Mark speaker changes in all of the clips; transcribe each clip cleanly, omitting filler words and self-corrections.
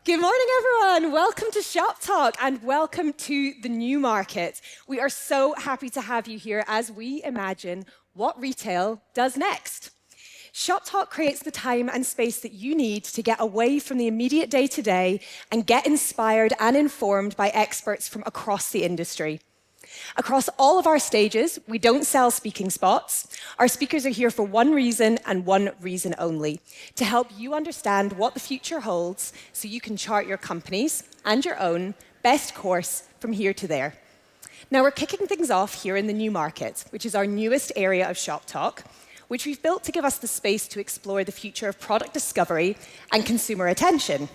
Speaker 1: Good morning, everyone. Welcome to Shop Talk and welcome to the new market. We are so happy to have you here as we imagine what retail does next. Shop Talk creates the time and space that you need to get away from the immediate day-to-day and get inspired and informed by experts from across the industry. Across all of our stages, we don't sell speaking spots. Our speakers are here for one reason and one reason only, to help you understand what the future holds so you can chart your company's and your own best course from here to there. Now, we're kicking things off here in the new market, which is our newest area of Shop Talk, which we've built to give us the space to explore the future of product discovery and consumer attention.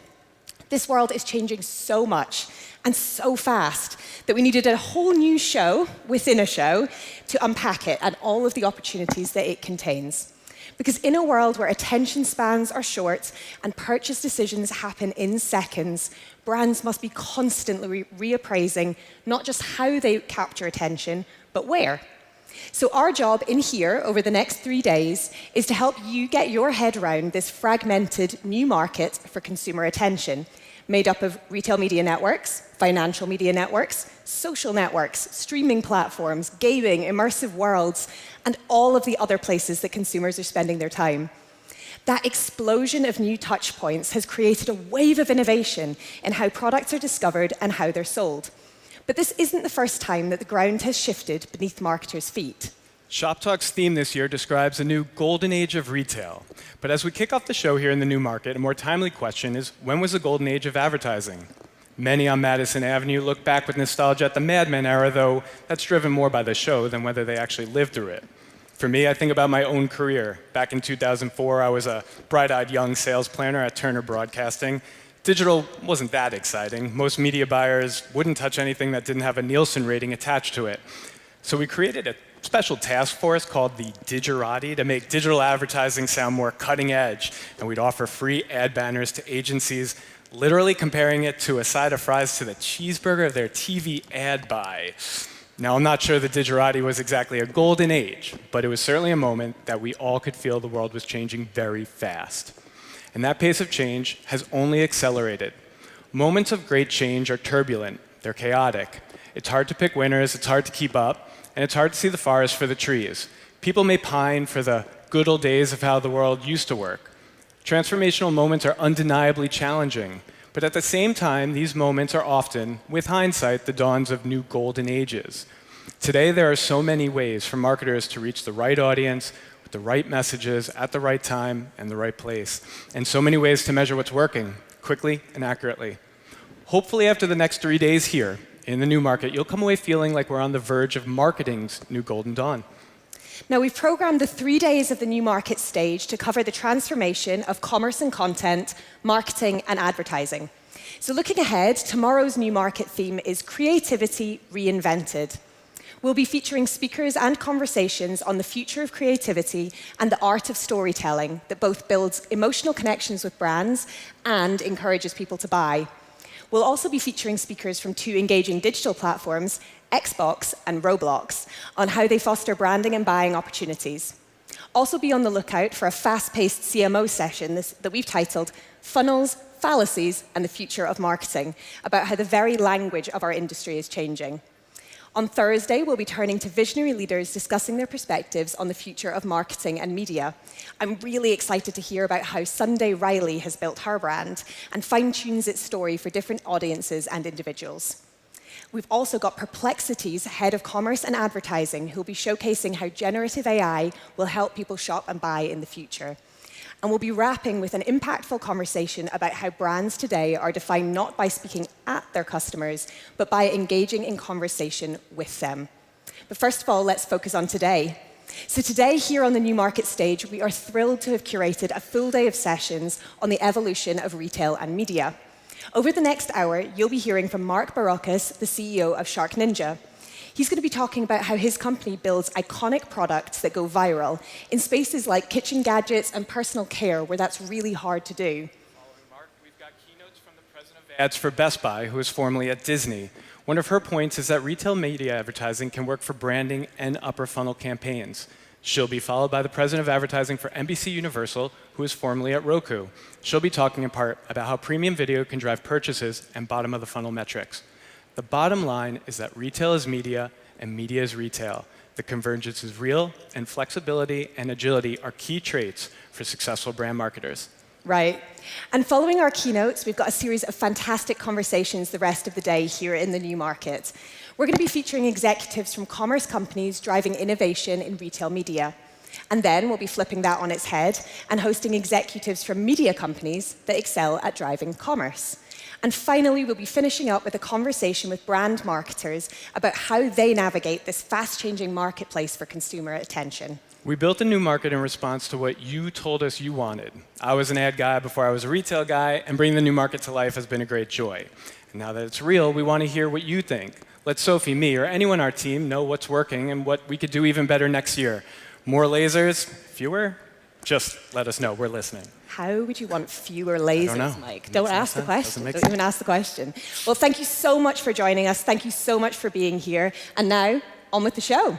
Speaker 1: This world is changing so much and so fast that we needed a whole new show within a show to unpack it and all of the opportunities that it contains. Because in a world where attention spans are short and purchase decisions happen in seconds, brands must be constantly reappraising not just how they capture attention, but where. So our job in here over the next 3 days is to help you get your head around this fragmented new market for consumer attention, made up of retail media networks, financial media networks, social networks, streaming platforms, gaming, immersive worlds, and all of the other places that consumers are spending their time. That explosion of new touch points has created a wave of innovation in how products are discovered and how they're sold. But this isn't the first time that the ground has shifted beneath marketers' feet.
Speaker 2: Shoptalk's theme this year describes a new golden age of retail. But as we kick off the show here in the new market, a more timely question is, when was the golden age of advertising? Many on Madison Avenue look back with nostalgia at the Mad Men era, though that's driven more by the show than whether they actually lived through it. For me, I think about my own career. Back in 2004, I was a bright-eyed young sales planner at Turner Broadcasting. Digital wasn't that exciting. Most media buyers wouldn't touch anything that didn't have a Nielsen rating attached to it. So we created a special task force called the Digerati to make digital advertising sound more cutting edge. And we'd offer free ad banners to agencies, literally comparing it to a side of fries to the cheeseburger of their TV ad buy. Now, I'm not sure the Digerati was exactly a golden age, but it was certainly a moment that we all could feel the world was changing very fast. And that pace of change has only accelerated. Moments of great change are turbulent, they're chaotic. It's hard to pick winners, it's hard to keep up, and it's hard to see the forest for the trees. People may pine for the good old days of how the world used to work. Transformational moments are undeniably challenging, but at the same time, these moments are often, with hindsight, the dawns of new golden ages. Today, there are so many ways for marketers to reach the right audience, with the right messages, at the right time, and the right place, and so many ways to measure what's working, quickly and accurately. Hopefully, after the next 3 days here, in the new market, you'll come away feeling like we're on the verge of marketing's new golden dawn.
Speaker 1: Now, we've programmed the 3 days of the new market stage to cover the transformation of commerce and content, marketing, and advertising. So looking ahead, tomorrow's new market theme is Creativity Reinvented. We'll be featuring speakers and conversations on the future of creativity and the art of storytelling that both builds emotional connections with brands and encourages people to buy. We'll also be featuring speakers from 2 engaging digital platforms, Xbox and Roblox, on how they foster branding and buying opportunities. Also be on the lookout for a fast-paced CMO session that we've titled Funnels, Fallacies, and the Future of Marketing, about how the very language of our industry is changing. On Thursday, we'll be turning to visionary leaders discussing their perspectives on the future of marketing and media. I'm really excited to hear about how Sunday Riley has built her brand and fine-tunes its story for different audiences and individuals. We've also got Perplexity's head of commerce and advertising, who'll be showcasing how generative AI will help people shop and buy in the future. And we'll be wrapping with an impactful conversation about how brands today are defined not by speaking at their customers, but by engaging in conversation with them. But first of all, let's focus on today. So today, here on the new market stage, we are thrilled to have curated a full day of sessions on the evolution of retail and media. Over the next hour, you'll be hearing from Mark Barocas, the CEO of Shark Ninja. He's going to be talking about how his company builds iconic products that go viral in spaces like kitchen gadgets and personal care, where that's really hard to do.
Speaker 2: Following Mark, we've got keynotes from the president of ads for Best Buy, who was formerly at Disney. One of her points is that retail media advertising can work for branding and upper funnel campaigns. She'll be followed by the president of advertising for NBC Universal, who is formerly at Roku. She'll be talking in part about how premium video can drive purchases and bottom of the funnel metrics. The bottom line is that retail is media and media is retail. The convergence is real, and flexibility and agility are key traits for successful brand marketers.
Speaker 1: Right. And following our keynotes, we've got a series of fantastic conversations the rest of the day here in the New Market. We're going to be featuring executives from commerce companies driving innovation in retail media. And then we'll be flipping that on its head and hosting executives from media companies that excel at driving commerce. And finally, we'll be finishing up with a conversation with brand marketers about how they navigate this fast-changing marketplace for consumer attention.
Speaker 2: We built a new market in response to what you told us you wanted. I was an ad guy before I was a retail guy, and bringing the new market to life has been a great joy. And now that it's real, we want to hear what you think. Let Sophie, me, or anyone on our team know what's working and what we could do even better next year. More lasers? Fewer? Just let us know. We're listening.
Speaker 1: How would you want fewer lasers, Mike? Don't ask the question. Don't
Speaker 2: sense.
Speaker 1: even ask the question. Well, thank you so much for joining us. Thank you so much for being here. And now, on with the show.